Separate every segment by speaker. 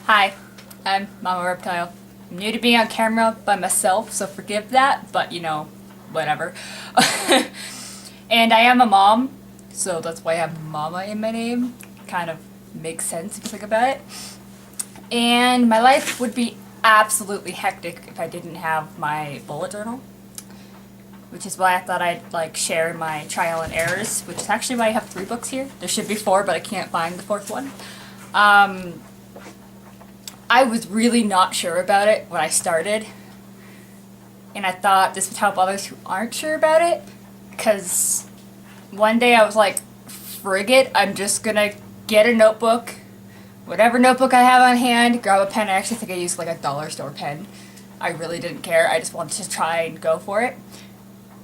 Speaker 1: Hi, I'm Mama Reptile. I'm new to being on camera by myself, so forgive that, but you know, whatever. And I am a mom, so that's why I have Mama in my name. Kind of makes sense if you think about it. And my life would be absolutely hectic if I didn't have my bullet journal, which is why I thought I'd like share my trial and errors, which is actually why I have 3 books here. There should be 4, but I can't find the 4th one. I was really not sure about it when I started, and I thought this would help others who aren't sure about it, because one day I was like, frig it, I'm just gonna get a notebook, whatever notebook I have on hand, grab a pen. I actually think I used like a dollar store pen. I really didn't care, I just wanted to try and go for it.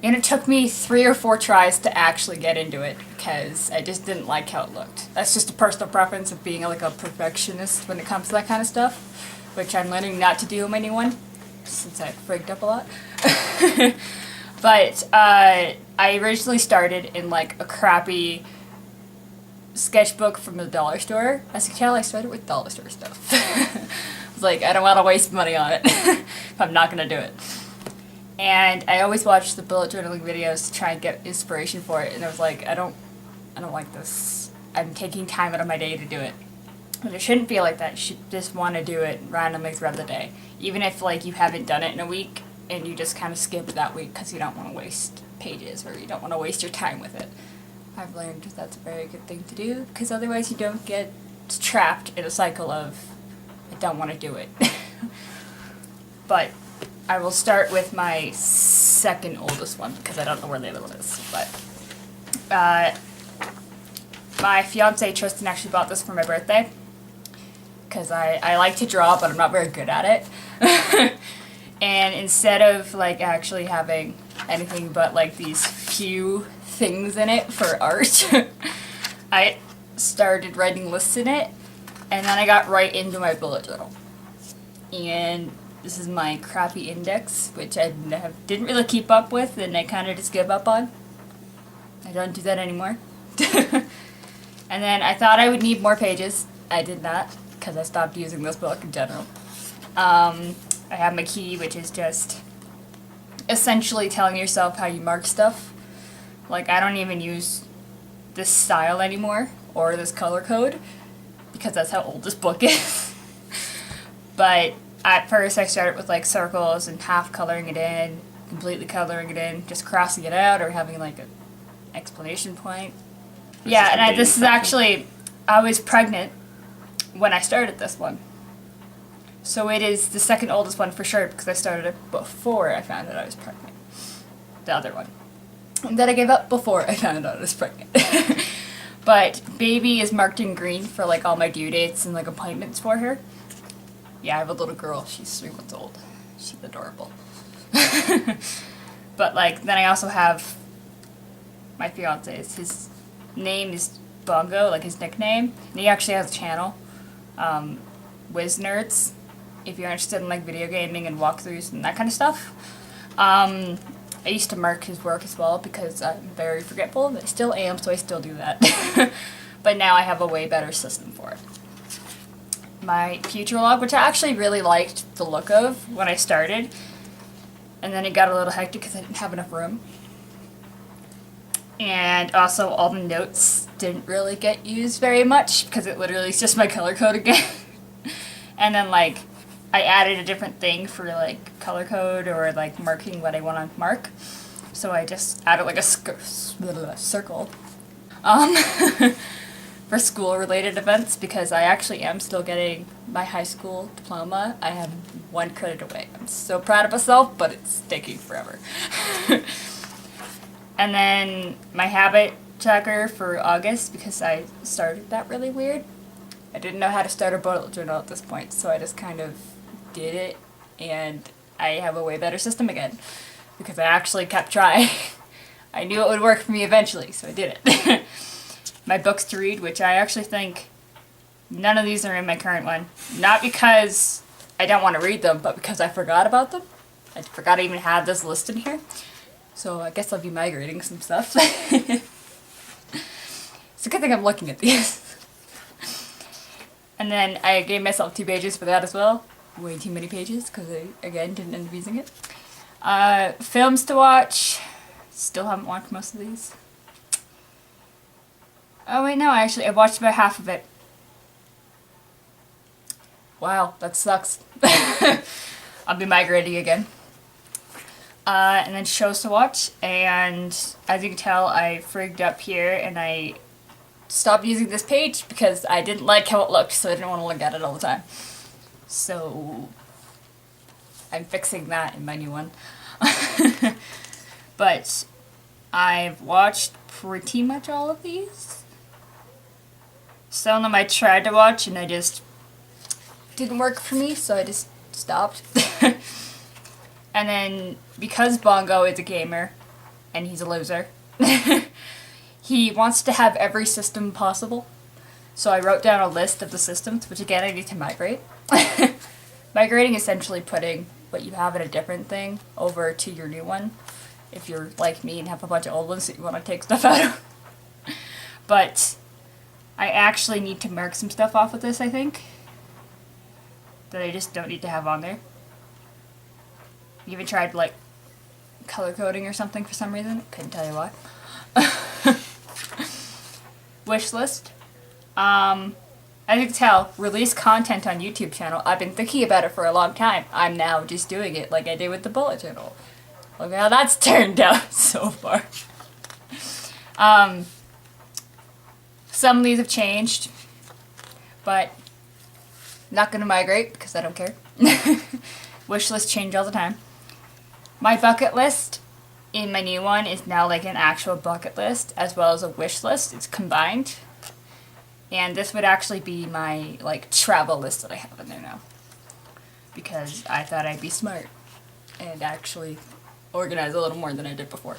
Speaker 1: And it took me 3 or 4 tries to actually get into it because I just didn't like how it looked. That's just a personal preference of being like a perfectionist when it comes to that kind of stuff, which I'm learning not to do with anyone since I freaked up a lot. But I originally started in like a crappy sketchbook from the dollar store. As you can tell, I started with dollar store stuff. I was like, I don't want to waste money on it if I'm not going to do it. And I always watch the bullet journaling videos to try and get inspiration for it, and I was like, I don't like this. I'm taking time out of my day to do it. But it shouldn't feel like that. You should just want to do it randomly throughout the day. Even if like you haven't done it in a week and you just kind of skip that week because you don't want to waste pages or you don't want to waste your time with it. I've learned that's a very good thing to do because otherwise you don't get trapped in a cycle of I don't want to do it. But I will start with my second oldest one because I don't know where the other one is. But my fiance Tristan actually bought this for my birthday because I like to draw, but I'm not very good at it. And instead of like actually having anything but like these few things in it for art, I started writing lists in it, and then I got right into my bullet journal. And this is my crappy index, which I didn't really keep up with, and I kind of just give up on. I don't do that anymore. And then I thought I would need more pages. I did not, because I stopped using this book in general. I have my key, which is just essentially telling yourself how you mark stuff. Like, I don't even use this style anymore, or this color code, because that's how old this book is. But at first I started with like circles and half coloring it in, completely coloring it in, just crossing it out or having like an explanation point. Yeah, and this is actually, I was pregnant when I started this one. So it is the second oldest one for sure because I started it before I found out I was pregnant. The other one. And then I gave up before I found out I was pregnant. But baby is marked in green for like all my due dates and like appointments for her. Yeah, I have a little girl. She's 3 months old. She's adorable. But, like, then I also have my fiance's. His name is Bongo, like his nickname. And he actually has a channel, Wiznerds, if you're interested in, like, video gaming and walkthroughs and that kind of stuff. I used to mark his work as well because I'm very forgetful. I still am, so I still do that. But now I have a way better system for it. My future log, which I actually really liked the look of when I started, and then it got a little hectic because I didn't have enough room. And also all the notes didn't really get used very much because it literally is just my color code again. And then like I added a different thing for like color code or like marking what I want to mark. So I just added like a circle. For school-related events because I actually am still getting my high school diploma. I have 1 credit away. I'm so proud of myself, but it's taking forever. And then my habit tracker for August because I started that really weird. I didn't know how to start a bullet journal at this point, so I just kind of did it, and I have a way better system again because I actually kept trying. I knew it would work for me eventually, so I did it. My books to read, which I actually think none of these are in my current one. Not because I don't want to read them, but because I forgot about them. I forgot I even had this list in here. So I guess I'll be migrating some stuff. It's a good thing I'm looking at these. And then I gave myself 2 pages for that as well. Way too many pages because I, again, didn't end up using it. Films to watch. Still haven't watched most of these. Oh wait, no, actually, I watched about half of it. Wow, that sucks. I'll be migrating again. And then shows to watch, and as you can tell, I frigged up here, and I stopped using this page because I didn't like how it looked, so I didn't want to look at it all the time. So I'm fixing that in my new one. But I've watched pretty much all of these. Some of them I tried to watch, and I just didn't work for me, so I just stopped. And then, because Bongo is a gamer, and he's a loser, he wants to have every system possible. So I wrote down a list of the systems, which again I need to migrate. Migrating is essentially putting what you have in a different thing over to your new one. If you're like me and have a bunch of old ones that you want to take stuff out of. But I actually need to mark some stuff off with this, I think. That I just don't need to have on there. You even tried, like, color coding or something for some reason. Couldn't tell you why. Wish list. As you can tell, release content on YouTube channel. I've been thinking about it for a long time. I'm now just doing it like I did with the bullet journal. Look how that's turned out so far. Some of these have changed, but not gonna migrate because I don't care. Wish lists change all the time. My bucket list in my new one is now like an actual bucket list as well as a wish list. It's combined. And this would actually be my like travel list that I have in there now. Because I thought I'd be smart and actually organize a little more than I did before.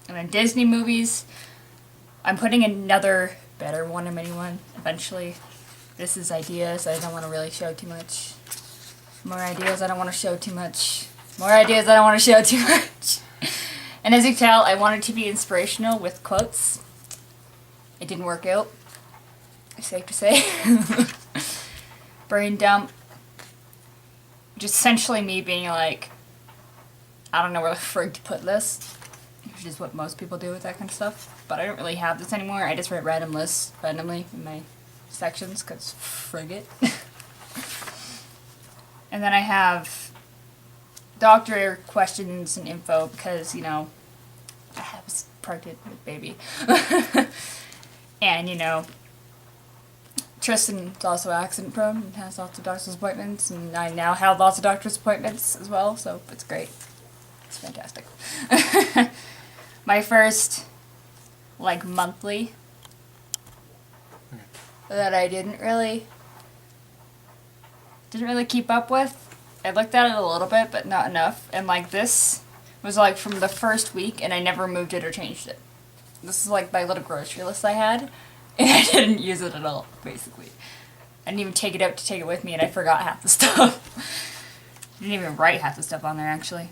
Speaker 1: And then Disney movies. I'm putting another better one in my new one eventually. This is ideas I don't want to really show too much. More ideas I don't want to show too much. More ideas I don't want to show too much. And as you can tell, I wanted to be inspirational with quotes. It didn't work out. It's safe to say. Brain dump. Just essentially me being like, I don't know where the frig to put this. Which is what most people do with that kind of stuff. But I don't really have this anymore. I just write random lists randomly in my sections because frig it. And then I have doctor questions and info because, you know, I was pregnant with baby. And, you know, Tristan's also accident prone and has lots of doctor's appointments, and I now have lots of doctor's appointments as well, so it's great. It's fantastic. My first, like, monthly that I didn't really keep up with. I looked at it a little bit, but not enough. And like this was like from the first week, and I never moved it or changed it. This is like my little grocery list I had, and I didn't use it at all, basically. I didn't even take it out to take it with me, and I forgot half the stuff. I didn't even write half the stuff on there, actually.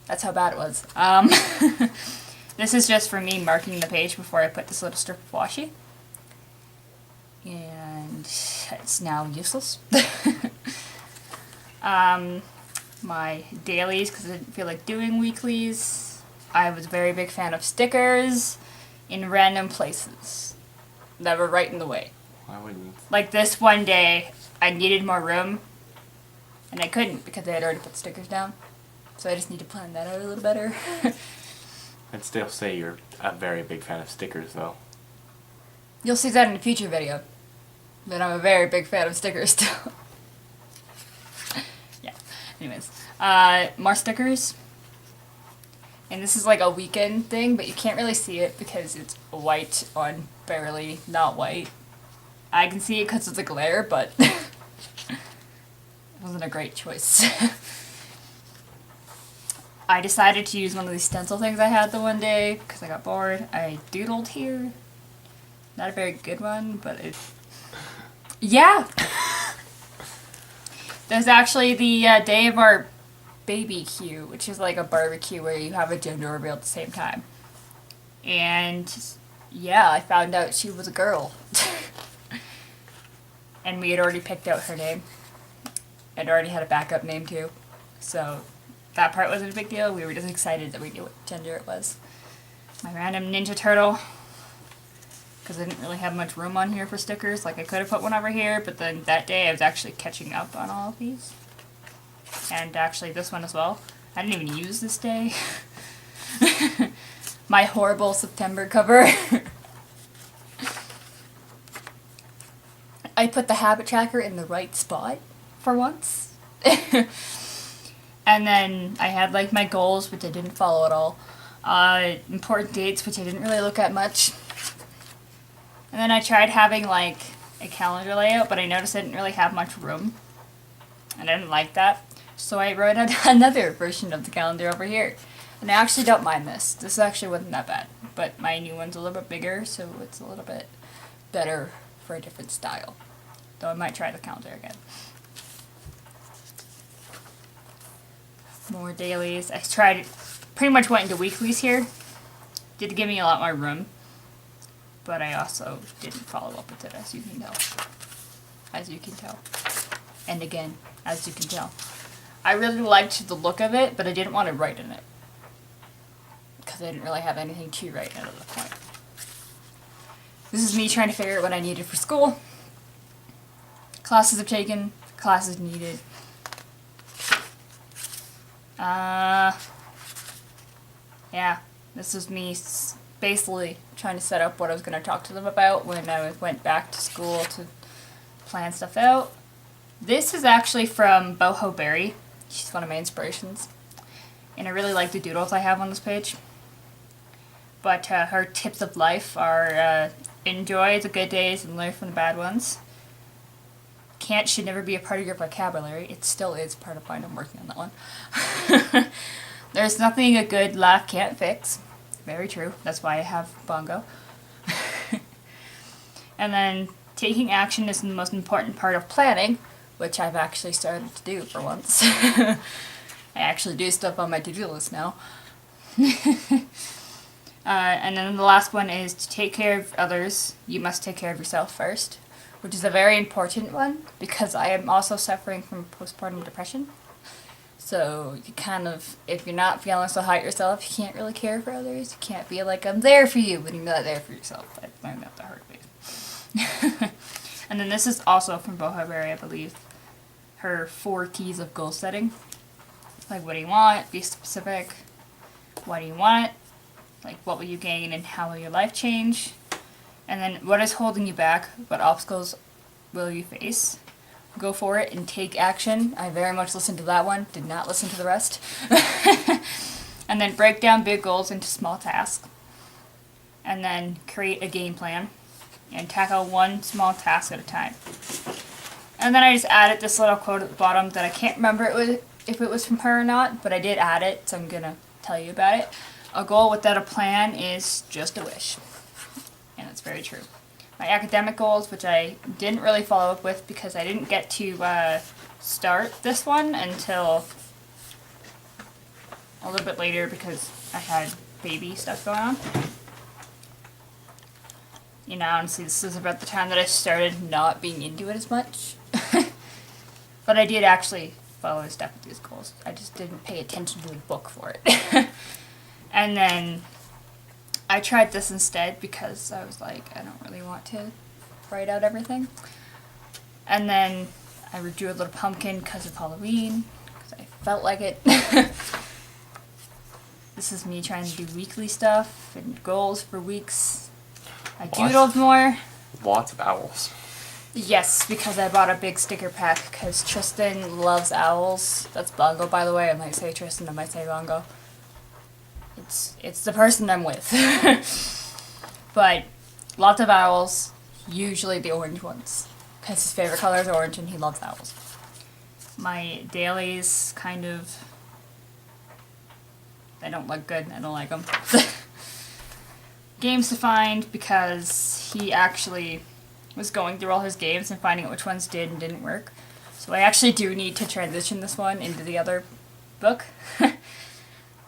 Speaker 1: That's how bad it was. This is just for me marking the page before I put this little strip of washi. And it's now useless. My dailies, because I didn't feel like doing weeklies. I was a very big fan of stickers in random places that were right in the way.
Speaker 2: Why wouldn't?
Speaker 1: Like this one day, I needed more room, and I couldn't because I had already put stickers down. So I just need to plan that out a little better.
Speaker 2: I'd still say you're a very big fan of stickers, though.
Speaker 1: You'll see that in a future video. But I'm a very big fan of stickers still. Yeah. Anyways. More stickers. And this is like a weekend thing, but you can't really see it because it's white on barely not white. I can see it because of the glare, but it wasn't a great choice. I decided to use one of these stencil things I had the one day because I got bored. I doodled here. Not a very good one, but it... Yeah! There's actually the day of our baby-Q, which is like a barbecue where you have a gender reveal at the same time. And yeah, I found out she was a girl. and we had already picked out her name. I'd already had a backup name too, so that part wasn't a big deal. We were just excited that we knew what gender it was. My random Ninja Turtle, because I didn't really have much room on here for stickers. Like, I could have put one over here, but then that day I was actually catching up on all of these. And actually this one as well. I didn't even use this day. My horrible September cover. I put the habit tracker in the right spot for once. And then I had like my goals, which I didn't follow at all. Important dates, which I didn't really look at much. And then I tried having like a calendar layout, but I noticed I didn't really have much room. And I didn't like that. So I wrote out another version of the calendar over here. And I actually don't mind this. This actually wasn't that bad. But my new one's a little bit bigger, so it's a little bit better for a different style. Though I might try the calendar again. More dailies. I tried, pretty much went into weeklies here. Did give me a lot more room. But I also didn't follow up with it, as you can tell. As you can tell. And again, as you can tell. I really liked the look of it, but I didn't want to write in it. Because I didn't really have anything to write in at the point. This is me trying to figure out what I needed for school. Classes I've taken, classes needed. Yeah, this is me basically trying to set up what I was going to talk to them about when I went back to school to plan stuff out. This is actually from Boho Berry. She's one of my inspirations. And I really like the doodles I have on this page. But her tips of life are enjoy the good days and learn from the bad ones. Can't should never be a part of your vocabulary. It still is part of mine. I'm working on that one. There's nothing a good laugh can't fix. Very true. That's why I have Bongo. And then taking action is the most important part of planning, which I've actually started to do for once. I actually do stuff on my to-do list now. And then the last one is to take care of others. You must take care of yourself first, which is a very important one because I am also suffering from postpartum depression. So you kind of, if you're not feeling so hot yourself, you can't really care for others. You can't be like, I'm there for you when you're not there for yourself. I learned that the hard way. And then this is also from Boho Berry, I believe. Her 4 keys of goal setting. Like, what do you want? Be specific. Why do you want it? Like, what will you gain and how will your life change? And then, what is holding you back? What obstacles will you face? Go for it and take action. I very much listened to that one. Did not listen to the rest. And then break down big goals into small tasks. And then create a game plan. And tackle one small task at a time. And then I just added this little quote at the bottom that I can't remember if it was from her or not, but I did add it, so I'm going to tell you about it. A goal without a plan is just a wish. And it's very true. My academic goals, which I didn't really follow up with because I didn't get to start this one until a little bit later because I had baby stuff going on. You know, honestly, this is about the time that I started not being into it as much. But I did actually follow a step with these goals. I just didn't pay attention to the book for it. And then I tried this instead because I was like, I don't really want to write out everything. And then I drew a little pumpkin because of Halloween, because I felt like it. This is me trying to do weekly stuff and goals for weeks. I doodled more.
Speaker 2: Lots of owls.
Speaker 1: Yes, because I bought a big sticker pack because Tristan loves owls. That's Bongo, by the way. I might say Tristan, I might say Bongo. It's the person I'm with. But lots of owls, usually the orange ones. Because his favorite color is orange and he loves owls. My dailies kind of, they don't look good. I don't like them. Games to find because he actually was going through all his games and finding out which ones did and didn't work. So I actually do need to transition this one into the other book.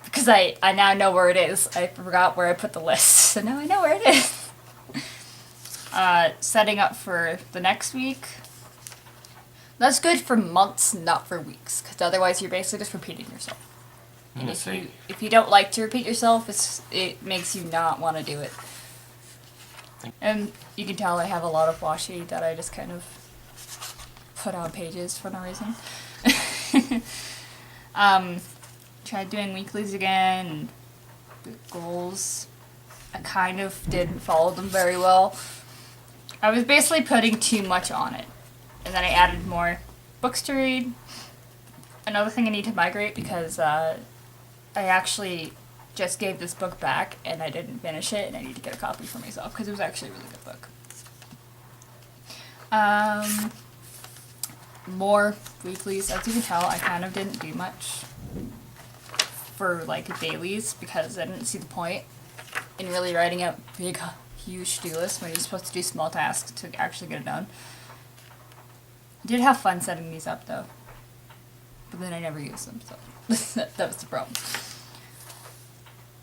Speaker 1: Because I now know where it is. I forgot where I put the list, so now I know where it is. Setting up for the next week. That's good for months, not for weeks, because otherwise you're basically just repeating yourself.
Speaker 2: I'm
Speaker 1: And
Speaker 2: gonna say
Speaker 1: if you don't like to repeat yourself, it makes you not want to do it. And you can tell I have a lot of washi that I just kind of put on pages for no reason. Tried doing weeklies again, and the goals. I kind of didn't follow them very well. I was basically putting too much on it. And then I added more books to read. Another thing I need to migrate because I actually just gave this book back and I didn't finish it and I need to get a copy for myself because it was actually a really good book. More weeklies. As you can tell, I kind of didn't do much for like dailies because I didn't see the point in really writing out big, huge to-do lists when you're supposed to do small tasks to actually get it done. I did have fun setting these up though, but then I never used them, so that was the problem.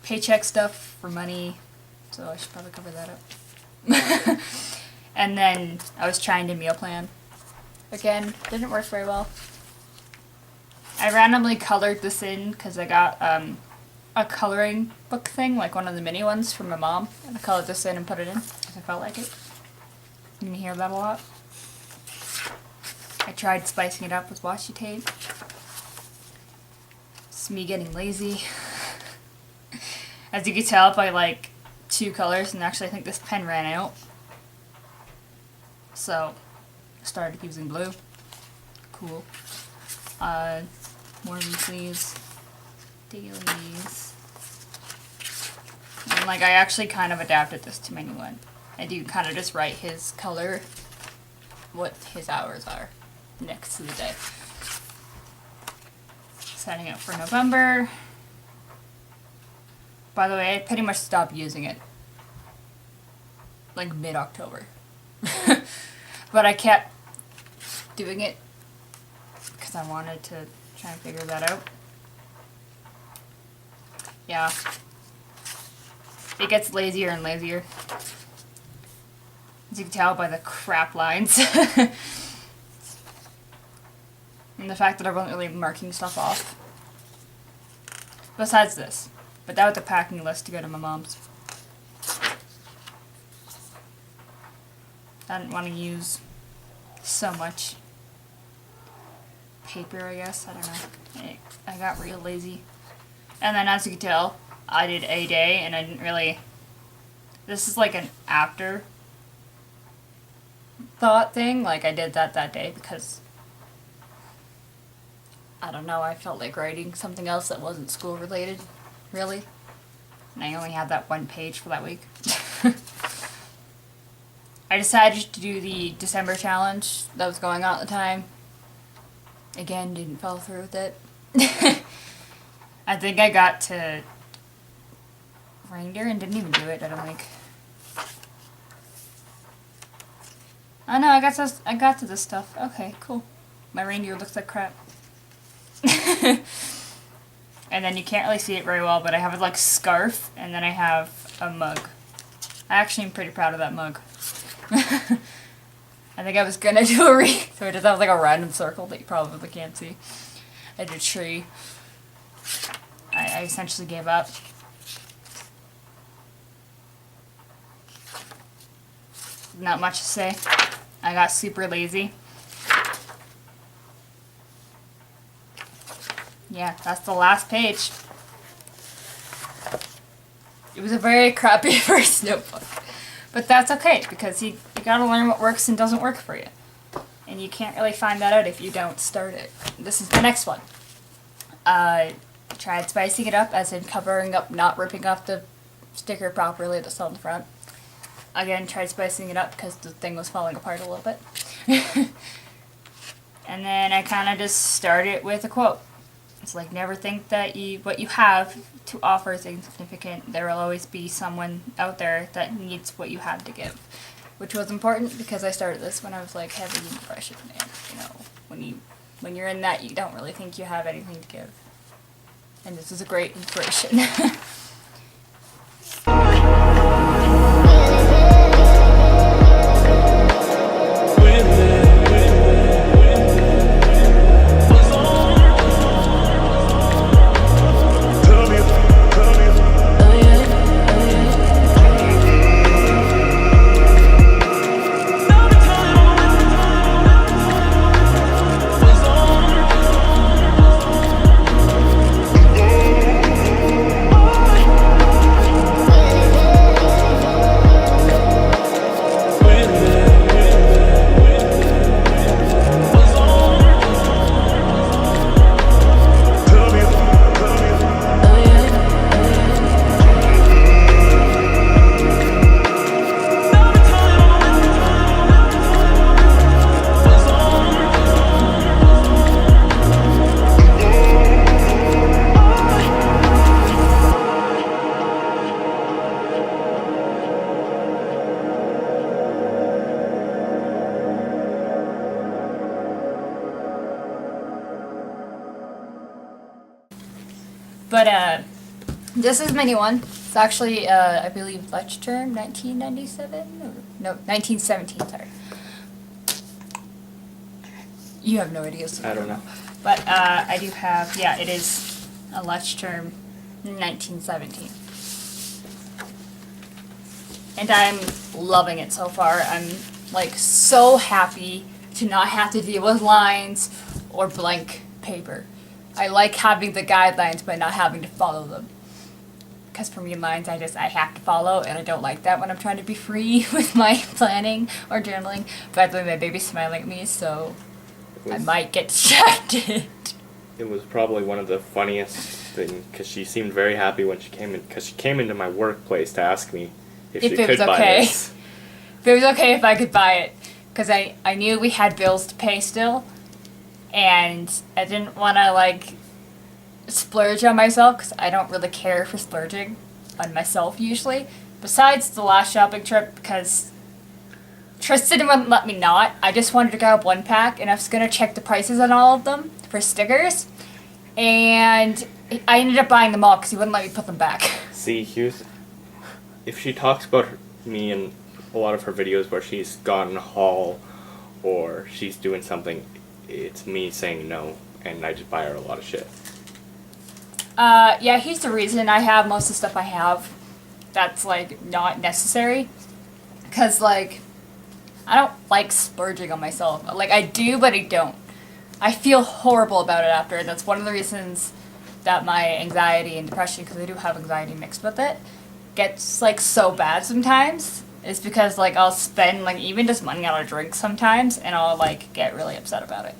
Speaker 1: Paycheck stuff for money, so I should probably cover that up. And then I was trying to meal plan. Again, didn't work very well. I randomly colored this in because I got a coloring book thing, like one of the mini ones from my mom, and I colored this in and put it in because I felt like it. You can hear that a lot. I tried spicing it up with washi tape. It's me getting lazy. As you can tell by like 2 colors, and actually I think this pen ran out. So I started using blue. Cool. More weeklies. Dailies. And like I actually kind of adapted this to my new one. I do kind of just write his color, what his hours are next to the day. Setting up for November. By the way, I pretty much stopped using it like mid-October. But I kept doing it because I wanted to try and figure that out. Yeah. It gets lazier and lazier. As you can tell by the crap lines. And the fact that I wasn't really marking stuff off. Besides this. But that was the packing list to go to my mom's. I didn't want to use so much paper, I guess. I don't know. I got real lazy. And then as you can tell, I did a day and I didn't really... This is like an after thought thing. Like I did that day because... I don't know, I felt like writing something else that wasn't school related, really. And I only had that one page for that week. I decided to do the December challenge that was going on at the time. Again, didn't follow through with it. I think I got to reindeer and didn't even do it, I don't think. Oh no, I got to this stuff. Okay, cool. My reindeer looks like crap. And then you can't really see it very well, but I have a like scarf, and then I have a mug. I actually am pretty proud of that mug. I think I was gonna do a wreath, so it just has like a random circle that you probably can't see. I did a tree. I essentially gave up. Not much to say. I got super lazy. Yeah, that's the last page. It was a very crappy first notebook. But that's okay, because you gotta learn what works and doesn't work for you. And you can't really find that out if you don't start it. This is the next one. Tried spicing it up, as in covering up, not ripping off the sticker properly that's on the front. Again, tried spicing it up because the thing was falling apart a little bit. And then I kind of just started with a quote. It's like, never think that what you have to offer is insignificant. There will always be someone out there that needs what you have to give. Which was important because I started this when I was like heavy in depression, and you know, when you're in that, you don't really think you have anything to give. And this is a great inspiration. But this is my new one. It's actually, I believe, lecture term 1997? No, 1917, sorry. You have no idea. So
Speaker 2: I don't know.
Speaker 1: But I do have, yeah, it is a lecture term 1917. And I'm loving it so far. I'm like so happy to not have to deal with lines or blank paper. I like having the guidelines but not having to follow them. Because for me, lines I have to follow, and I don't like that when I'm trying to be free with my planning or journaling. But my baby's smiling at me, so I might get distracted.
Speaker 2: It was probably one of the funniest things, because she seemed very happy when she came in, because she came into my workplace to ask me if she
Speaker 1: it
Speaker 2: could
Speaker 1: was
Speaker 2: buy
Speaker 1: okay.
Speaker 2: this.
Speaker 1: If it was okay if I could buy it. Because I knew we had bills to pay still, and I didn't want to, like, splurge on myself, because I don't really care for splurging on myself usually. Besides the last shopping trip, because Tristan wouldn't let me not. I just wanted to grab one pack, and I was going to check the prices on all of them for stickers. And I ended up buying them all because he wouldn't let me put them back.
Speaker 2: See, if she talks about me in a lot of her videos where she's gotten a haul or she's doing something, it's me saying no, and I just buy her a lot of shit.
Speaker 1: Yeah, he's the reason I have most of the stuff I have that's, like, not necessary. Because, like, I don't like splurging on myself. Like, I do, but I don't. I feel horrible about it after, and that's one of the reasons that my anxiety and depression, because I do have anxiety mixed with it, gets, like, so bad sometimes. Is because, like, I'll spend, like, even just money on a drink sometimes, and I'll, like, get really upset about it.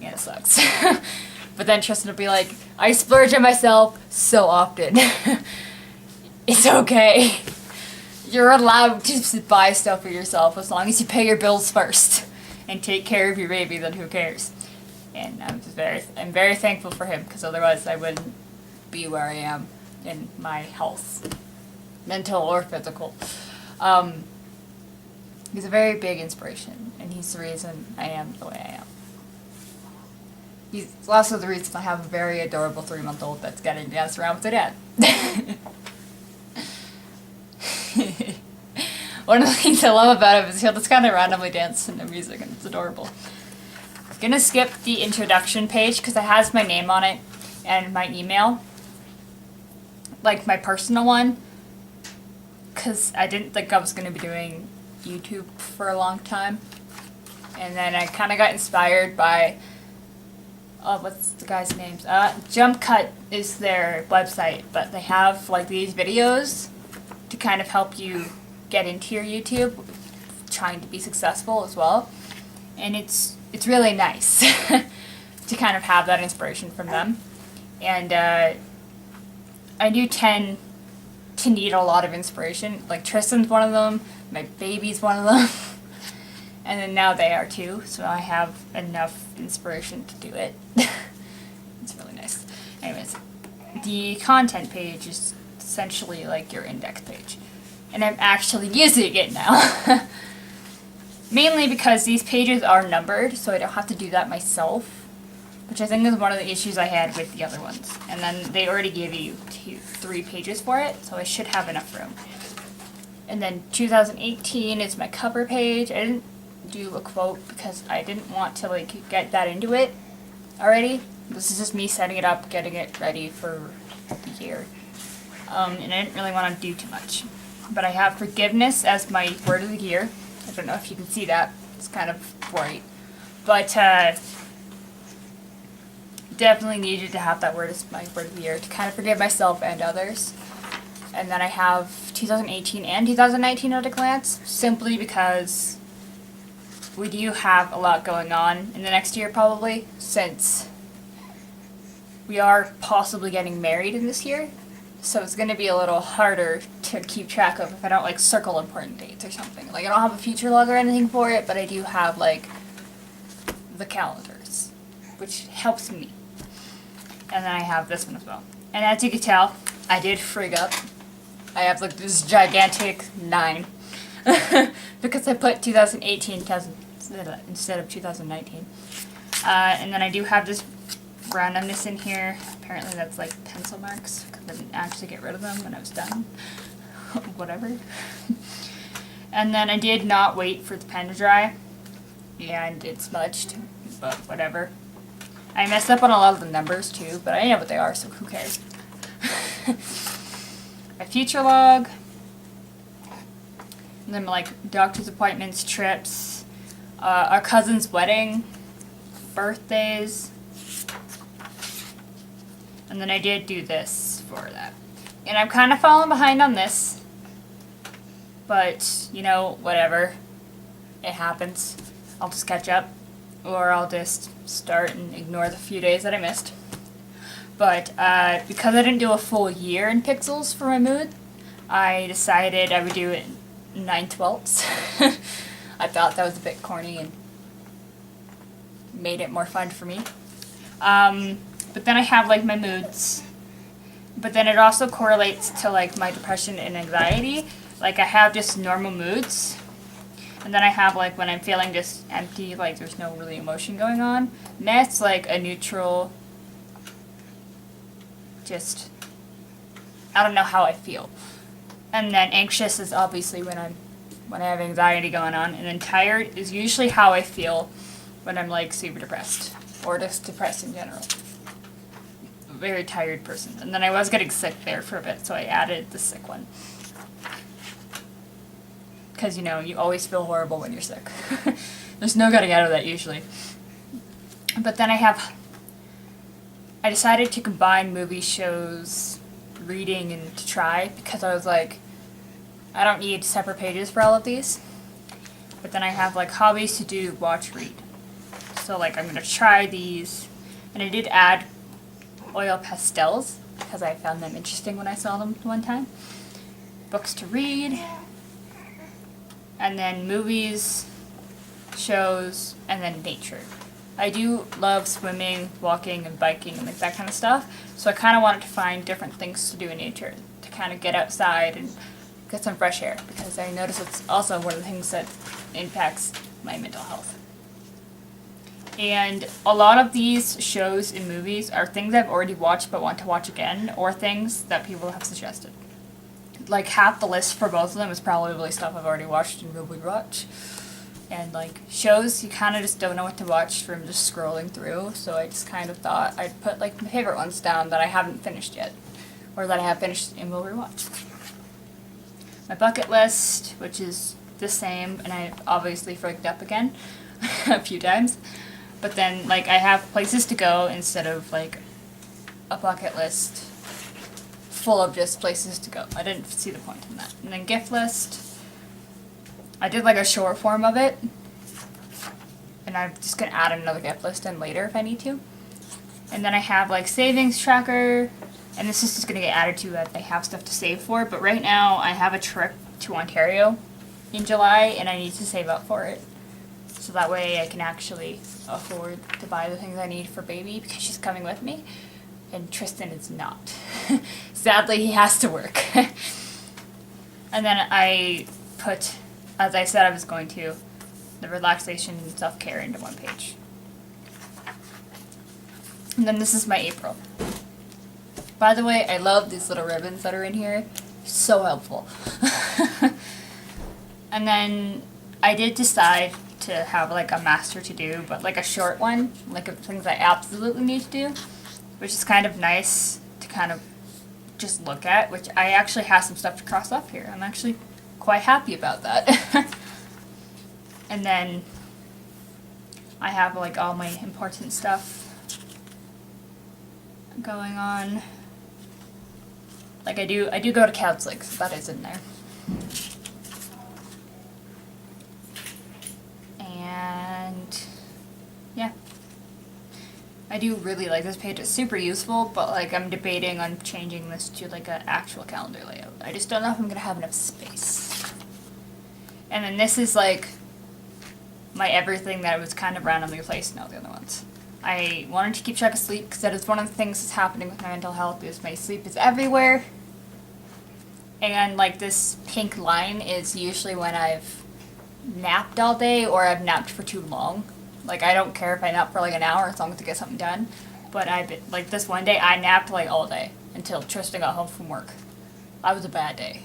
Speaker 1: And it sucks. But then Tristan will be like, I splurge on myself so often. It's okay. You're allowed to buy stuff for yourself as long as you pay your bills first and take care of your baby, then who cares? And I'm very thankful for him, because otherwise I wouldn't be where I am in my health, mental or physical. He's a very big inspiration, and he's the reason I am the way I am. He's also the reason I have a very adorable 3-month-old that's getting to dance around with her dad. One of the things I love about him is he'll just kind of randomly dance in the music, and it's adorable. I'm gonna skip the introduction page because it has my name on it and my email, like my personal one, because I didn't think I was gonna be doing YouTube for a long time. And then I kind of got inspired by, what's the guy's names? Jump Cut is their website, but they have, like, these videos to kind of help you get into your YouTube, trying to be successful as well. And it's really nice to kind of have that inspiration from them. And I do tend to need a lot of inspiration. Like, Tristan's one of them, my baby's one of them, and then now they are too, so I have enough inspiration to do it. It's really nice. Anyways, the content page is essentially like your index page, and I'm actually using it now. Mainly because these pages are numbered, so I don't have to do that myself, which I think is one of the issues I had with the other ones. And then they already gave you 3 pages for it, so I should have enough room. And then 2018 is my cover page. I didn't do a quote because I didn't want to, like, get that into it already. This is just me setting it up, getting it ready for the year. And I didn't really want to do too much. But I have forgiveness as my word of the year. I don't know if you can see that. It's kind of bright. But definitely needed to have that word as my word of the year to kind of forgive myself and others. And then I have 2018 and 2019 at a glance, simply because we do have a lot going on in the next year probably, since we are possibly getting married in this year. So it's going to be a little harder to keep track of if I don't, like, circle important dates or something. Like, I don't have a future log or anything for it, but I do have, like, the calendars, which helps me. And then I have this one as well. And as you can tell, I did frig up. I have, like, this gigantic 9. Because I put 2018 instead of 2019. And then I do have this randomness in here. Apparently that's like pencil marks, because I didn't actually get rid of them when I was done. Whatever. And then I did not wait for the pen to dry, and it smudged, but whatever. I messed up on a lot of the numbers too, but I know what they are, so who cares. My future log, and then like doctor's appointments, trips, our cousin's wedding, birthdays, and then I did do this for that. And I'm kind of falling behind on this, but you know, whatever, it happens. I'll just catch up, or I'll just start and ignore the few days that I missed. But because I didn't do a full year in pixels for my mood, I decided I would do it 9/12. I thought that was a bit corny and made it more fun for me. But then I have like my moods, but then it also correlates to like my depression and anxiety. Like I have just normal moods, and then I have like when I'm feeling just empty, like there's no really emotion going on. And that's like a neutral, just, I don't know how I feel. And then anxious is obviously when I have anxiety going on, and then tired is usually how I feel when I'm like super depressed, or just depressed in general. A very tired person. And then I was getting sick there for a bit, so I added the sick one. Because, you know, you always feel horrible when you're sick. There's no getting out of that usually. But then I decided to combine movie, shows, reading, and to try, because I was like, I don't need separate pages for all of these. But then I have like hobbies to do, watch, read. So like I'm going to try these. And I did add oil pastels, because I found them interesting when I saw them one time. Books to read. And then movies, shows, and then nature. I do love swimming, walking, and biking, and like that kind of stuff. So I kind of wanted to find different things to do in nature, to kind of get outside and get some fresh air, because I notice it's also one of the things that impacts my mental health. And a lot of these shows and movies are things I've already watched but want to watch again, or things that people have suggested. Like half the list for both of them is probably stuff I've already watched and will rewatch. And like shows, you kind of just don't know what to watch from just scrolling through, so I just kind of thought I'd put like my favorite ones down that I haven't finished yet, or that I have finished and will rewatch. My bucket list, which is the same, and I've obviously freaked up again a few times, but then like I have places to go instead of like a bucket list full of just places to go. I didn't see the point in that. And then gift list, I did like a short form of it, and I'm just gonna add another gift list in later if I need to. And then I have like savings tracker, and this is just gonna get added to that I have stuff to save for, but right now I have a trip to Ontario in July and I need to save up for it. So that way I can actually afford to buy the things I need for baby, because she's coming with me. And Tristan is not. Sadly, he has to work. And then I put, as I said I was going to, the relaxation and self-care into one page. And then this is my April. By the way, I love these little ribbons that are in here. So helpful. And then I did decide to have like a master to do, but like a short one, like of things I absolutely need to do, which is kind of nice to kind of just look at, which I actually have some stuff to cross off here. I'm actually quite happy about that. And then I have like all my important stuff going on. Like I do go to counseling, so that is in there. And yeah. I do really like this page. It's super useful, but like I'm debating on changing this to like an actual calendar layout. I just don't know if I'm gonna have enough space. And then this is like my everything that was kind of randomly placed in all the other ones. I wanted to keep track of sleep because that is one of the things that's happening with my mental health, is my sleep is everywhere. And like this pink line is usually when I've napped all day or I've napped for too long. Like I don't care if I nap for like an hour as long as I get something done. But I've been, like, this one day, I napped, like, all day until Tristan got home from work. That was a bad day.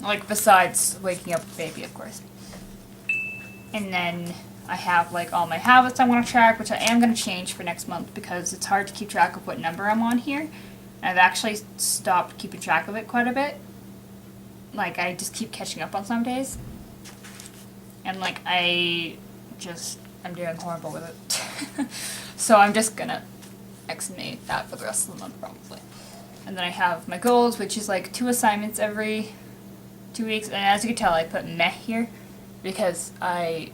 Speaker 1: Like, besides waking up with baby, of course. And then I have, like, all my habits I want to track, which I am going to change for next month because it's hard to keep track of what number I'm on here. I've actually stopped keeping track of it quite a bit. Like, I just keep catching up on some days. And, like, I'm doing horrible with it. So I'm just gonna estimate that for the rest of the month, probably. And then I have my goals, which is, like, 2 assignments every 2 weeks. And as you can tell, I put meh here because I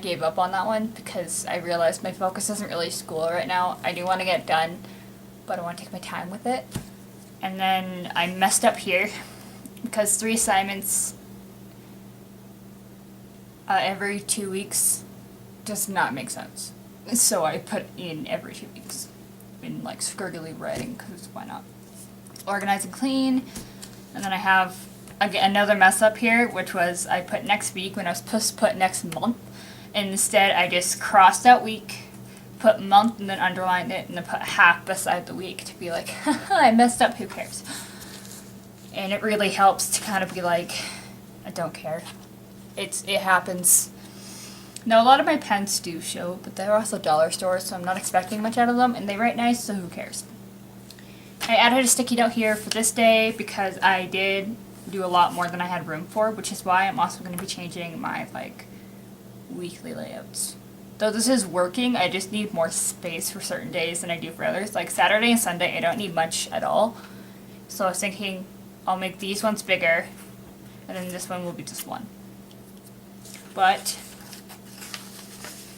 Speaker 1: gave up on that one because I realized my focus isn't really school right now. I do want to get it done, but I want to take my time with it. And then I messed up here because 3 assignments every 2 weeks does not make sense. So I put in every 2 weeks in, like, squiggly writing because why not? Organize and clean. And then I have another mess up here, which was I put next week when I was supposed to put next month. And instead I just crossed out week, put month, and then underlined it, and then put half beside the week to be like, haha, I messed up, who cares? And it really helps to kind of be like, I don't care. It happens. Now, a lot of my pens do show, but they're also dollar stores, so I'm not expecting much out of them, and they write nice, so who cares? I added a sticky note here for this day because I did do a lot more than I had room for, which is why I'm also going to be changing my, like, weekly layouts. Though this is working, I just need more space for certain days than I do for others. Like Saturday and Sunday, I don't need much at all. So I was thinking I'll make these ones bigger, and then this one will be just one. But,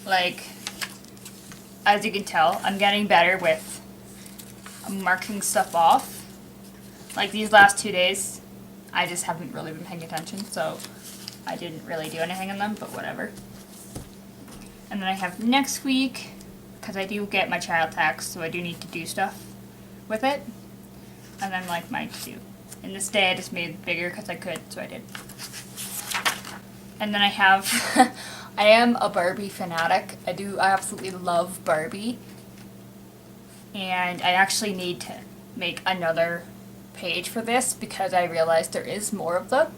Speaker 1: like, as you can tell, I'm getting better with marking stuff off. Like these last 2 days, I just haven't really been paying attention, so I didn't really do anything in them, but whatever. And then I have next week, because I do get my child tax, so I do need to do stuff with it. And then, like, my to-do. And this day I just made it bigger because I could, so I did. And then I have, I am a Barbie fanatic. I absolutely love Barbie. And I actually need to make another page for this because I realized there is more of them.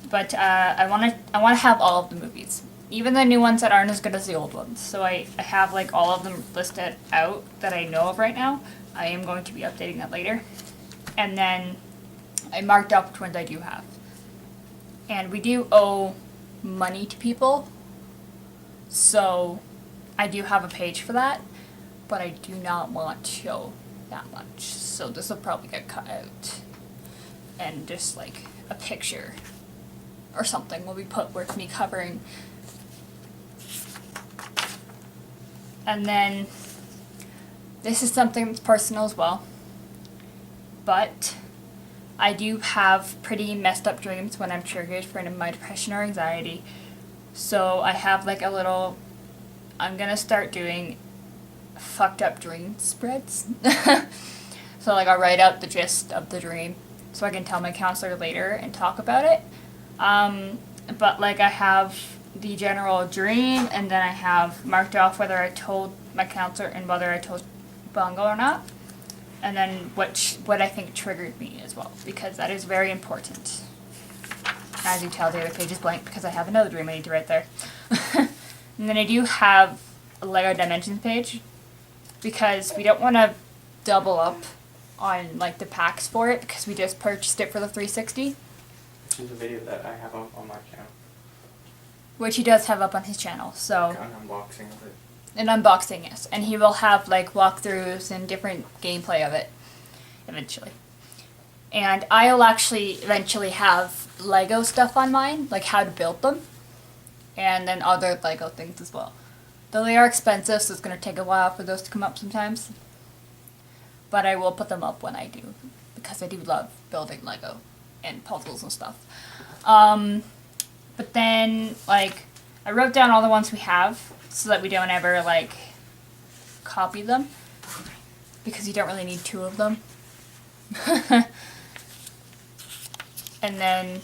Speaker 1: But I want to have all of the movies, even the new ones that aren't as good as the old ones. So I have, like, all of them listed out that I know of right now. I am going to be updating that later. And then I marked up which ones I do have. And we do owe money to people, so I do have a page for that, but I do not want to show that much. So this will probably get cut out. And just, like, a picture or something will be put with me covering. And then this is something that's personal as well, but I do have pretty messed up dreams when I'm triggered for my depression or anxiety. So I have, like, a little, I'm gonna start doing fucked up dream spreads. So, like, I'll write out the gist of the dream so I can tell my counselor later and talk about it. But, like, I have the general dream, and then I have marked off whether I told my counselor and whether I told Bongo or not. And then what I think triggered me as well, because that is very important. As you tell, the other page is blank because I have another dream I need to write there. And then I do have a Lego Dimensions page because we don't want to double up on, like, the packs for it because we just purchased it for the 360.
Speaker 2: Which is a video that I have on my channel.
Speaker 1: Which he does have up on his channel, so.
Speaker 2: An unboxing of it.
Speaker 1: An unboxing, yes. And he will have, like, walkthroughs and different gameplay of it eventually. And I'll actually eventually have Lego stuff on mine, like how to build them. And then other Lego things as well. Though they are expensive, so it's going to take a while for those to come up sometimes. But I will put them up when I do, because I do love building Lego and puzzles and stuff. But then, like, I wrote down all the ones we have so that we don't ever, like, copy them, because you don't really need 2 of them. And then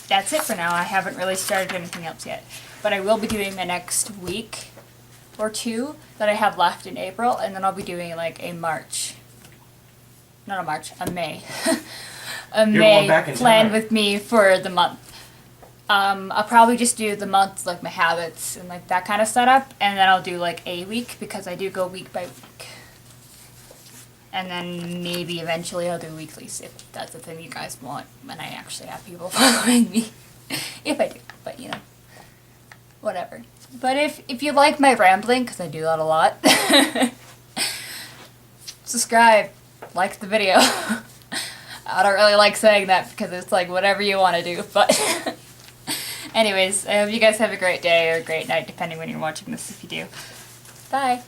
Speaker 1: that's it for now. I haven't really started anything else yet, but I will be doing my next week or 2 that I have left in April, and then I'll be doing like a March. Not a March, a May. A
Speaker 2: You're
Speaker 1: May
Speaker 2: going back in
Speaker 1: plan
Speaker 2: time.
Speaker 1: with me for the month. I'll probably just do the month, like my habits and like that kind of setup, and then I'll do like a week because I do go week by week. And then maybe eventually I'll do weeklies if that's the thing you guys want, and I actually have people following me. If I do, but you know, whatever. But if you like my rambling, because I do that a lot, subscribe, like the video. I don't really like saying that because it's like whatever you want to do, but anyways, I hope you guys have a great day or a great night, depending when you're watching this, if you do. Bye!